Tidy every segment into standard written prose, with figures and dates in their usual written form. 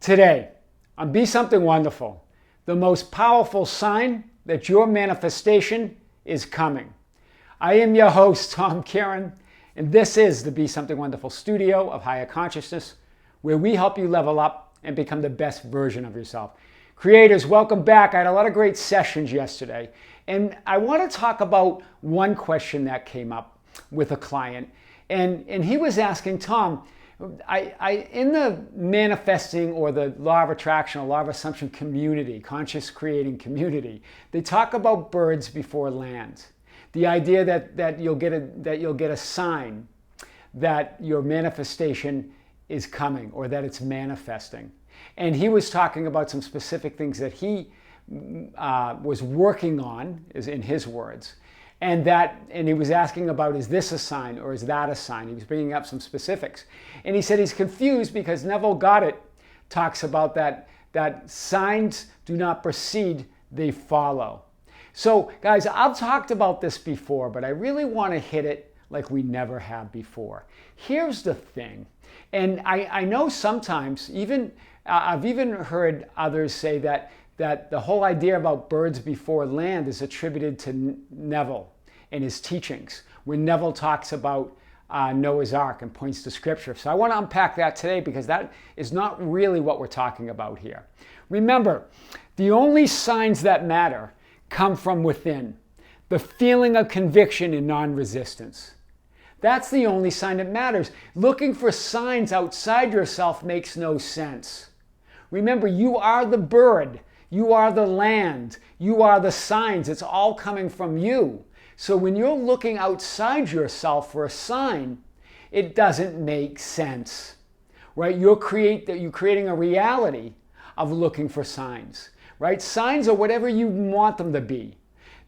Today, on Be Something Wonderful, the most powerful sign that your manifestation is coming. I am your host, Tom Kieran, and this is the Be Something Wonderful studio of higher consciousness, where we help you level up and become the best version of yourself. Creators, welcome back. I had a lot of great sessions yesterday, and I want to talk about one question that came up with a client, and he was asking, Tom, I in the manifesting or the law of attraction or law of assumption community, conscious creating community, they talk about birds before land. The idea that you'll get a sign that your manifestation is coming or that it's manifesting. And he was talking about some specific things that he was working on, is in his words. And he was asking about, is this a sign or is that a sign? He was bringing up some specifics. And he said he's confused because Neville Goddard talks about that signs do not precede, they follow. So guys, I've talked about this before, but I really want to hit it like we never have before. Here's the thing. And I know sometimes, I've even heard others say that the whole idea about birds before land is attributed to Neville and his teachings, when Neville talks about Noah's Ark and points to Scripture. So I want to unpack that today because that is not really what we're talking about here. Remember, the only signs that matter come from within, the feeling of conviction and non-resistance. That's the only sign that matters. Looking for signs outside yourself makes no sense. Remember, you are the bird. You are the land. You are the signs. It's all coming from you. So when you're looking outside yourself for a sign, it doesn't make sense, right? You're creating a reality of looking for signs, right? Signs are whatever you want them to be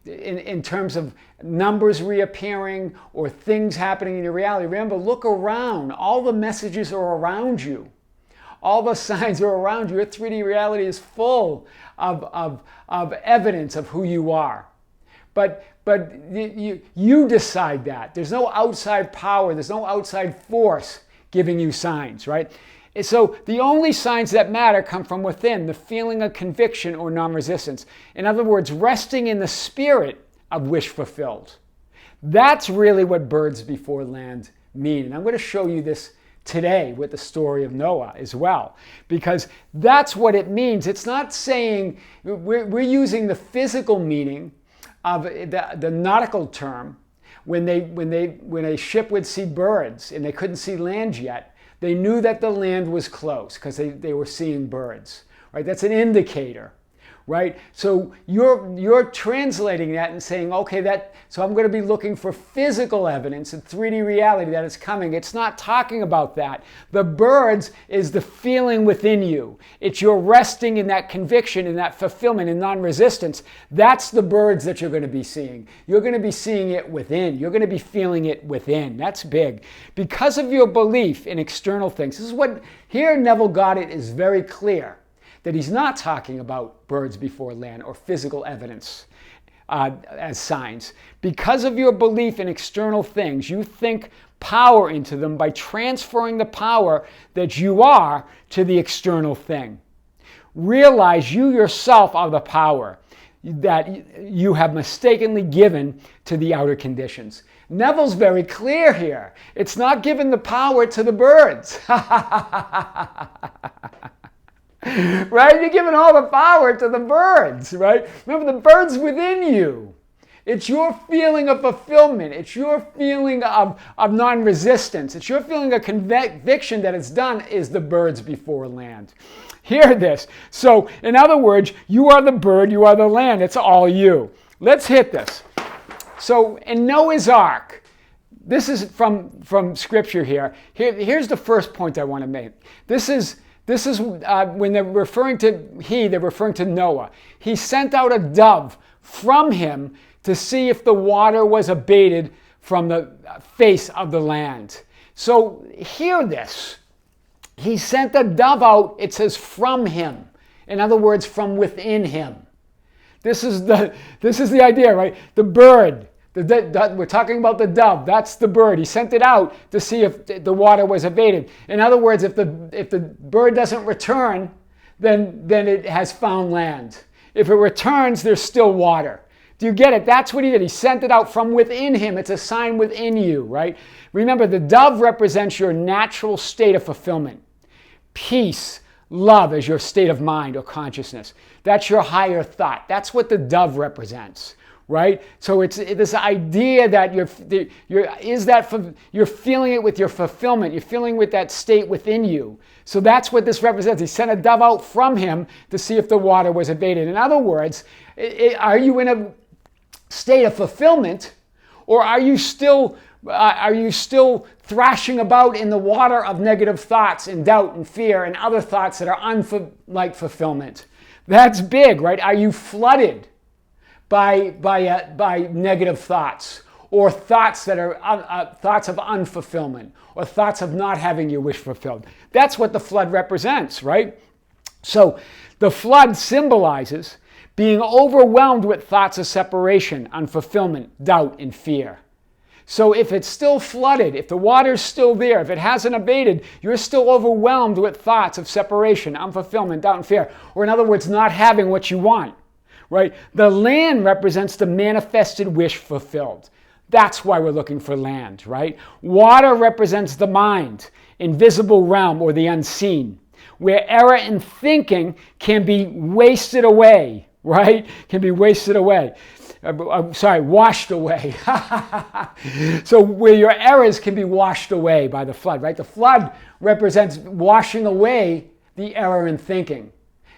in terms of numbers reappearing or things happening in your reality. Remember, look around. All the messages are around you. All the signs are around you. Your 3D reality is full of evidence of who you are. But you decide that. There's no outside power. There's no outside force giving you signs, right? And so the only signs that matter come from within, the feeling of conviction or non-resistance. In other words, resting in the spirit of wish fulfilled. That's really what birds before land mean. And I'm going to show you this today with the story of Noah as well, because that's what it means. It's not saying, we're using the physical meaning of the nautical term. When a ship would see birds and they couldn't see land yet, they knew that the land was close because they were seeing birds, right? That's an indicator, right? So you're translating that and saying, okay, so I'm going to be looking for physical evidence in 3D reality that it's coming. It's not talking about that. The birds is the feeling within you. It's your resting in that conviction, in that fulfillment, and non-resistance. That's the birds that you're going to be seeing. You're going to be seeing it within. You're going to be feeling it within. That's big. Because of your belief in external things. This is what, here Neville Goddard is very clear that he's not talking about birds before land or physical evidence as signs. Because of your belief in external things, you think power into them by transferring the power that you are to the external thing. Realize you yourself are the power that you have mistakenly given to the outer conditions. Neville's very clear here. It's not giving the power to the birds. Right? You're giving all the power to the birds, right? Remember, the bird's within you. It's your feeling of fulfillment. It's your feeling of non-resistance. It's your feeling of conviction that it's done is the birds before land. Hear this. So, in other words, you are the bird, you are the land. It's all you. Let's hit this. So, in Noah's Ark, this is from Scripture here. Here's the first point I want to make. This is when they're referring to Noah. He sent out a dove from him to see if the water was abated from the face of the land. So hear this. He sent a dove out, it says from him. In other words, from within him. This is the idea, right? The bird. We're talking about the dove. That's the bird. He sent it out to see if the water was abated. In other words, if the bird doesn't return then it has found land. If it returns, there's still water. Do you get it? That's what he did. He sent it out from within him. It's a sign within you, right? Remember, the dove represents your natural state of fulfillment. Peace, love is your state of mind or consciousness. That's your higher thought. That's what the dove represents, right? So it's this idea that you're feeling it with your fulfillment. You're feeling with that state within you. So that's what this represents. He sent a dove out from him to see if the water was abated. In other words, are you in a state of fulfillment, or are you still thrashing about in the water of negative thoughts and doubt and fear and other thoughts that are unlike fulfillment? That's big, right? Are you flooded by negative thoughts, or thoughts that are thoughts of unfulfillment, or thoughts of not having your wish fulfilled? That's what the flood represents, right? So the flood symbolizes being overwhelmed with thoughts of separation, unfulfillment, doubt, and fear. So if it's still flooded, if the water's still there, if it hasn't abated, you're still overwhelmed with thoughts of separation, unfulfillment, doubt, and fear. Or in other words, not having what you want, right? The land represents the manifested wish fulfilled. That's why we're looking for land, right? Water represents the mind, invisible realm, or the unseen, where error in thinking can be wasted away, right? Can be wasted away. Washed away. So where your errors can be washed away by the flood, right? The flood represents washing away the error in thinking.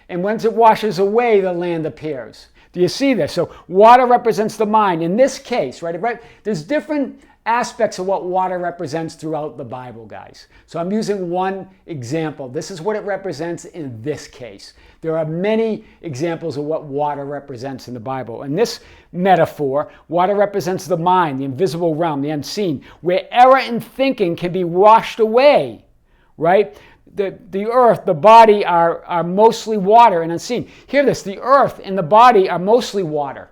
And once it washes away, the land appears. Do you see this? So water represents the mind. In this case, right? There's different aspects of what water represents throughout the Bible, guys. So I'm using one example. This is what it represents in this case. There are many examples of what water represents in the Bible. In this metaphor, water represents the mind, the invisible realm, the unseen, where error in thinking can be washed away, right? The earth, the body are mostly water and unseen. Hear this, the earth and the body are mostly water,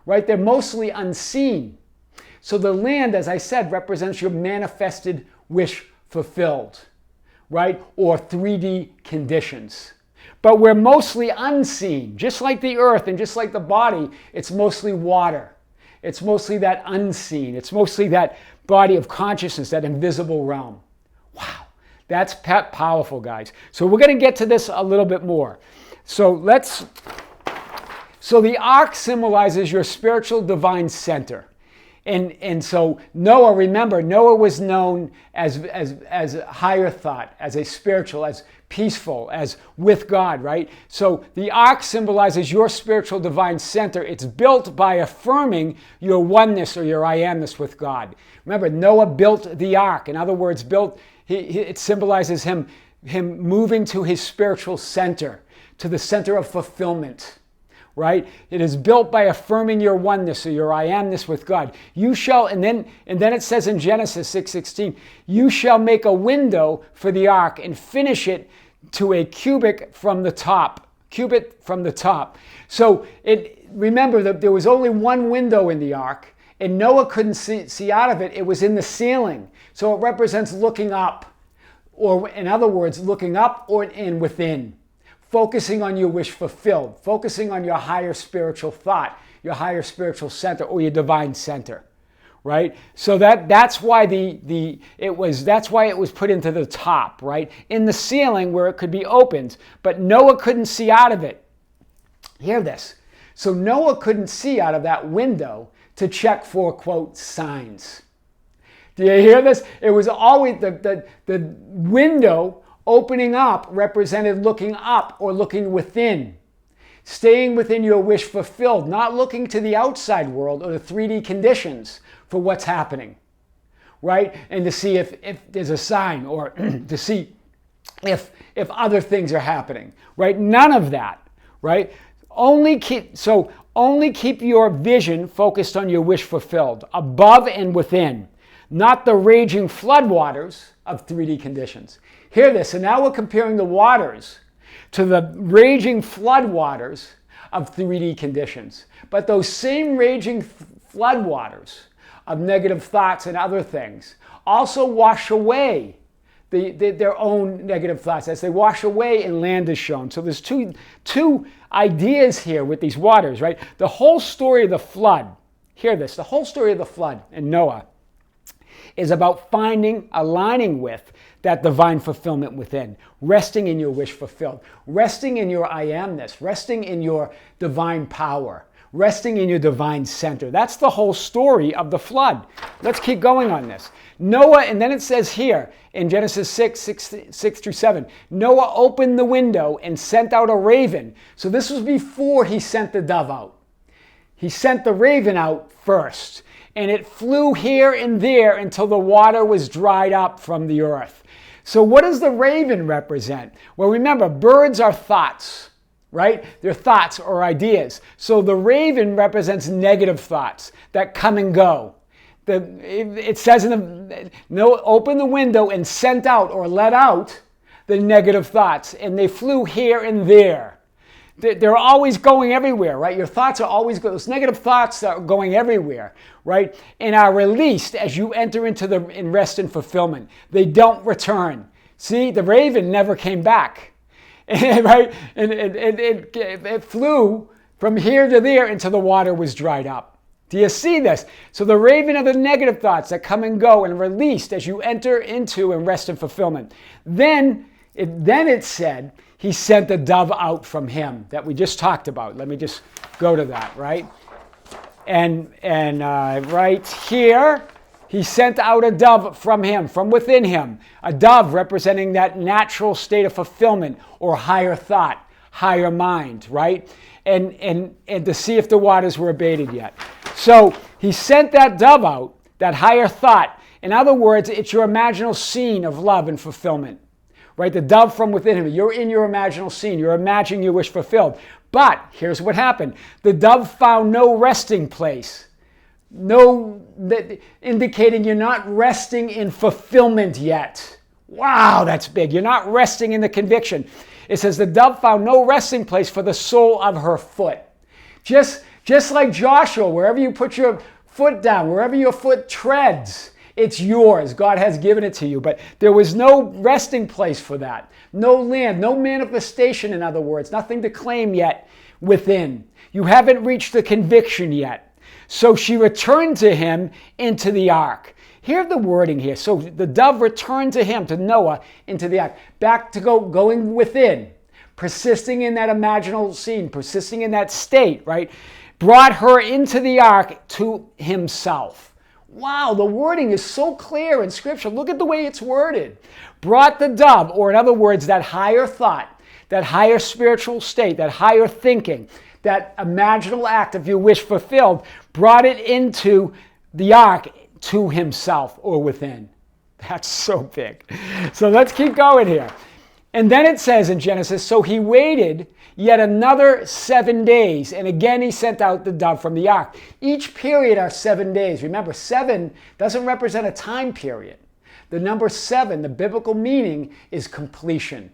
right? They're mostly unseen. So the land, as I said, represents your manifested wish fulfilled, right? Or 3D conditions. But we're mostly unseen. Just like the earth and just like the body, it's mostly water. It's mostly that unseen. It's mostly that body of consciousness, that invisible realm. Wow, that's powerful, guys. So we're going to get to this a little bit more. So the ark symbolizes your spiritual divine center. And so Noah, remember, Noah was known as higher thought, as a spiritual, as peaceful, as with God, right? So the ark symbolizes your spiritual divine center. It's built by affirming your oneness or your I amness with God. Remember, Noah built the ark. In other words, it symbolizes him moving to his spiritual center, to the center of fulfillment. Right? It is built by affirming your oneness or your I amness with God. You shall, and then it says in Genesis 6:16, you shall make a window for the ark and finish it to a cubit from the top. So remember that there was only one window in the ark, and Noah couldn't see out of it. It was in the ceiling. So it represents looking up, or in other words, looking up or in within. Focusing on your wish fulfilled, focusing on your higher spiritual thought, your higher spiritual center, or your divine center, right? So that's why it was put into the top, right? In the ceiling where it could be opened, but Noah couldn't see out of it. Hear this. So Noah couldn't see out of that window to check for, quote, signs. Do you hear this? It was always the window opening up represented looking up or looking within, staying within your wish fulfilled, not looking to the outside world or the 3D conditions for what's happening, right? And to see if there's a sign, or to see if other things are happening, right? None of that, right? Only keep your vision focused on your wish fulfilled, above and within, not the raging floodwaters of 3D conditions. Hear this, and now we're comparing the waters to the raging floodwaters of 3D conditions. But those same raging floodwaters of negative thoughts and other things also wash away their own negative thoughts. As they wash away and land is shown. So there's two ideas here with these waters, right? The whole story of the flood, hear this, the whole story of the flood and Noah is about finding, aligning with that divine fulfillment within, resting in your wish fulfilled, resting in your I amness, resting in your divine power, resting in your divine center. That's the whole story of the flood. Let's keep going on this. Noah, and then it says here in Genesis 6 through 7, Noah opened the window and sent out a raven. So this was before he sent the dove out. He sent the raven out first, and it flew here and there until the water was dried up from the earth. So what does the raven represent? Well, remember, birds are thoughts, right? They're thoughts or ideas. So the raven represents negative thoughts that come and go. It says open the window and sent out or let out the negative thoughts, and they flew here and there. They're always going everywhere, right? Your thoughts are always going. Those negative thoughts are going everywhere, right? And are released as you enter into in rest and fulfillment. They don't return. See, the raven never came back, right? And it flew from here to there until the water was dried up. Do you see this? So the raven are the negative thoughts that come and go and are released as you enter into and rest and fulfillment. Then it said, he sent the dove out from him that we just talked about. Let me just go to that, right? And right here, he sent out a dove from him, from within him. A dove representing that natural state of fulfillment or higher thought, higher mind, right? And to see if the waters were abated yet. So he sent that dove out, that higher thought. In other words, it's your imaginal scene of love and fulfillment. Right? The dove from within him. You're in your imaginal scene. You're imagining your wish fulfilled. But here's what happened. The dove found no resting place. Indicating you're not resting in fulfillment yet. Wow, that's big. You're not resting in the conviction. It says the dove found no resting place for the sole of her foot. Just like Joshua, wherever you put your foot down, wherever your foot treads, it's yours. God has given it to you. But there was no resting place for that. No land, no manifestation, in other words. Nothing to claim yet within. You haven't reached the conviction yet. So she returned to him into the ark. Hear the wording here. So the dove returned to him, to Noah, into the ark. Back to going within. Persisting in that imaginal scene. Persisting in that state, right? Brought her into the ark to himself. Wow, the wording is so clear in Scripture. Look at the way it's worded. Brought the dove, or in other words, that higher thought, that higher spiritual state, that higher thinking, that imaginal act of your wish fulfilled, brought it into the ark to himself or within. That's so big. So let's keep going here. And then it says in Genesis, so he waited yet another 7 days, and again he sent out the dove from the ark. Each period are 7 days. Remember, 7 doesn't represent a time period. The number 7, the biblical meaning is completion,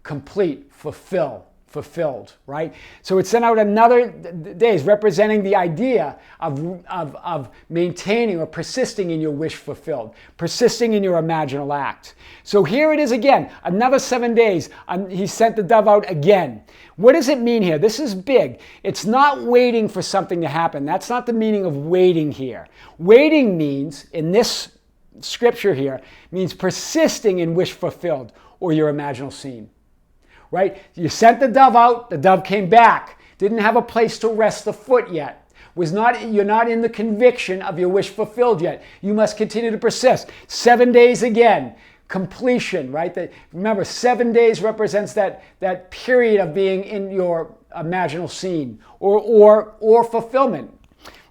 complete, fulfilled, right? So it sent out another days, representing the idea of maintaining or persisting in your wish fulfilled, persisting in your imaginal act. So here it is again, another 7 days. He sent the dove out again. What does it mean here? This is big. It's not waiting for something to happen. That's not the meaning of waiting here. Waiting means, in this scripture here, means persisting in wish fulfilled or your imaginal scene. Right? You sent the dove out, the dove came back. Didn't have a place to rest the foot yet. You're not in the conviction of your wish fulfilled yet. You must continue to persist. 7 days again. Completion, right? Remember, 7 days represents that period of being in your imaginal scene or fulfillment,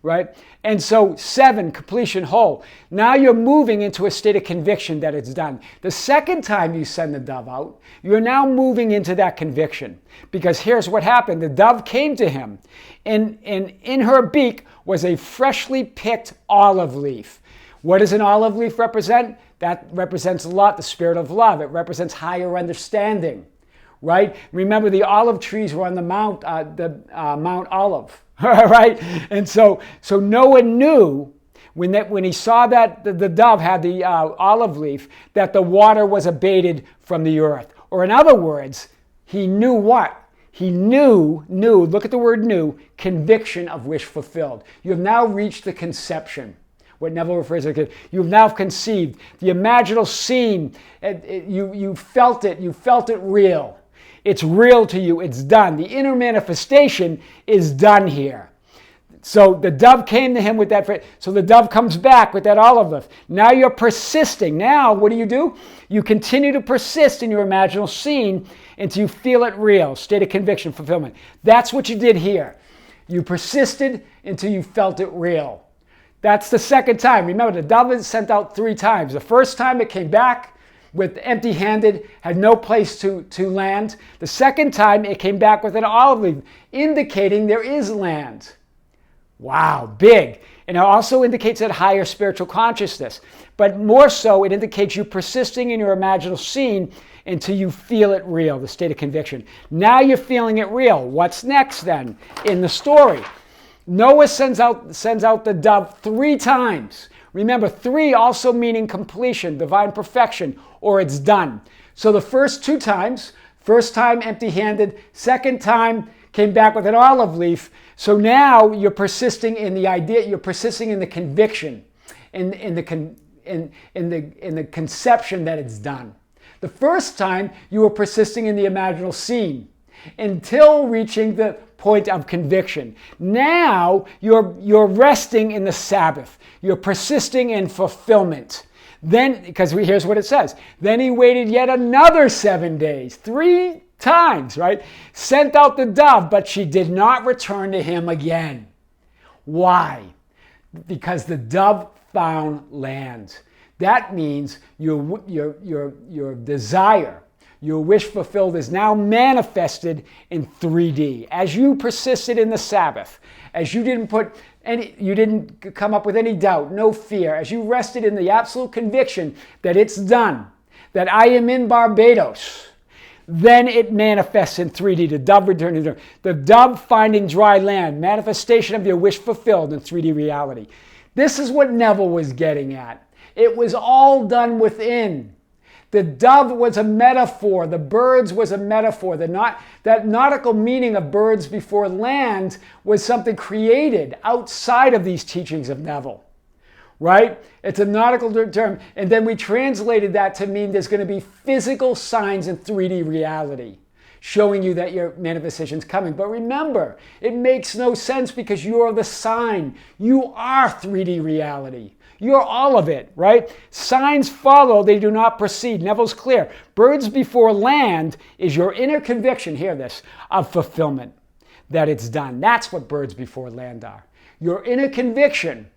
right? And so 7, completion, whole. Now you're moving into a state of conviction that it's done. The second time you send the dove out, you're now moving into that conviction. Because here's what happened. The dove came to him, and in her beak was a freshly picked olive leaf. What does an olive leaf represent? That represents love, the spirit of love. It represents higher understanding, right? Remember, the olive trees were on the Mount Olive, right? And so Noah knew when he saw that the dove had the olive leaf, that the water was abated from the earth. Or in other words, he knew what? He knew, look at the word knew, conviction of wish fulfilled. You have now reached the conception. What Neville refers to, you've now conceived. The imaginal scene, you felt it real. It's real to you, it's done. The inner manifestation is done here. So the dove came to him with that, so the dove comes back with that olive leaf. Now you're persisting. Now what do? You continue to persist in your imaginal scene until you feel it real, state of conviction, fulfillment. That's what you did here. You persisted until you felt it real. That's the second time. Remember, the dove is sent out 3 times. The first time it came back with empty-handed, had no place to land. The second time it came back with an olive leaf, indicating there is land. Wow, big. And it also indicates that higher spiritual consciousness. But more so, it indicates you persisting in your imaginal scene until you feel it real, the state of conviction. Now you're feeling it real. What's next then in the story? Noah sends out the dove 3 times. Remember, 3 also meaning completion, divine perfection, or it's done. So the first 2 times, first time empty-handed, second time came back with an olive leaf. So now you're persisting in the idea, you're persisting in the conviction, in the conception that it's done. The first time you were persisting in the imaginal scene until reaching the point of conviction. Now you're resting in the Sabbath. You're persisting in fulfillment. Then, because here's what it says. Then he waited yet another 7 days, 3 times, right? Sent out the dove, but she did not return to him again. Why? Because the dove found land. That means your desire, your wish fulfilled is now manifested in 3D. As you persisted in the Sabbath, as you didn't come up with any doubt, no fear, as you rested in the absolute conviction that it's done, that I am in Barbados, then it manifests in 3D. The dove returning, the dove finding dry land, manifestation of your wish fulfilled in 3D reality. This is what Neville was getting at. It was all done within. The dove was a metaphor. The birds was a metaphor. That nautical meaning of birds before land was something created outside of these teachings of Neville. Right? It's a nautical term. And then we translated that to mean there's going to be physical signs in 3D reality showing you that your manifestation's coming. But remember, it makes no sense because you're the sign. You are 3D reality. You're all of it, right? Signs follow, they do not precede. Neville's clear. Birds before land is your inner conviction, hear this, of fulfillment, that it's done. That's what birds before land are. Your inner conviction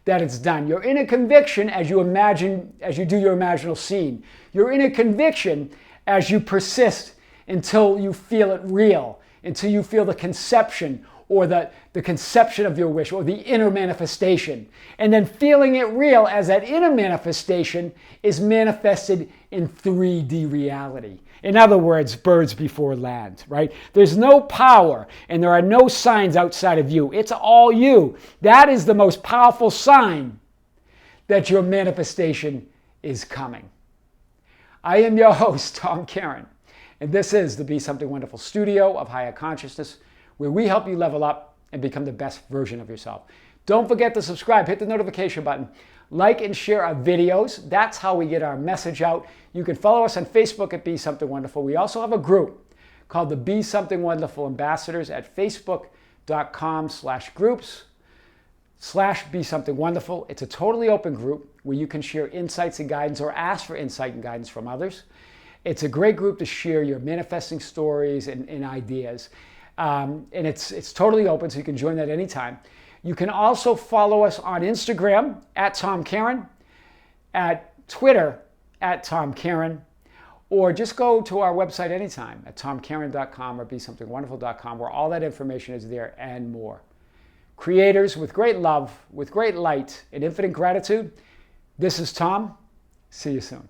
that it's done. Your inner conviction as you do your imaginal scene. Your inner conviction as you persist until you feel it real, until you feel the conception or the conception of your wish or the inner manifestation. And then feeling it real as that inner manifestation is manifested in 3D reality. In other words, birds before land, right? There's no power and there are no signs outside of you. It's all you. That is the most powerful sign that your manifestation is coming. I am your host, Tom Caron, and this is the Be Something Wonderful studio of higher consciousness, where we help you level up and become the best version of yourself. Don't forget to subscribe, hit the notification button, like and share our videos. That's how we get our message out. You can follow us on Facebook at Be Something Wonderful. We also have a group called the Be Something Wonderful Ambassadors at facebook.com/groups/Be Something Wonderful. It's a totally open group where you can share insights and guidance or ask for insight and guidance from others. It's a great group to share your manifesting stories and ideas. And it's totally open, so you can join that anytime. You can also follow us on Instagram at Tom Caron, at Twitter at Tom Caron, or just go to our website anytime at tomcaron.com or besomethingwonderful.com, where all that information is there and more. Creators, with great love, with great light and infinite gratitude, this is Tom. See you soon.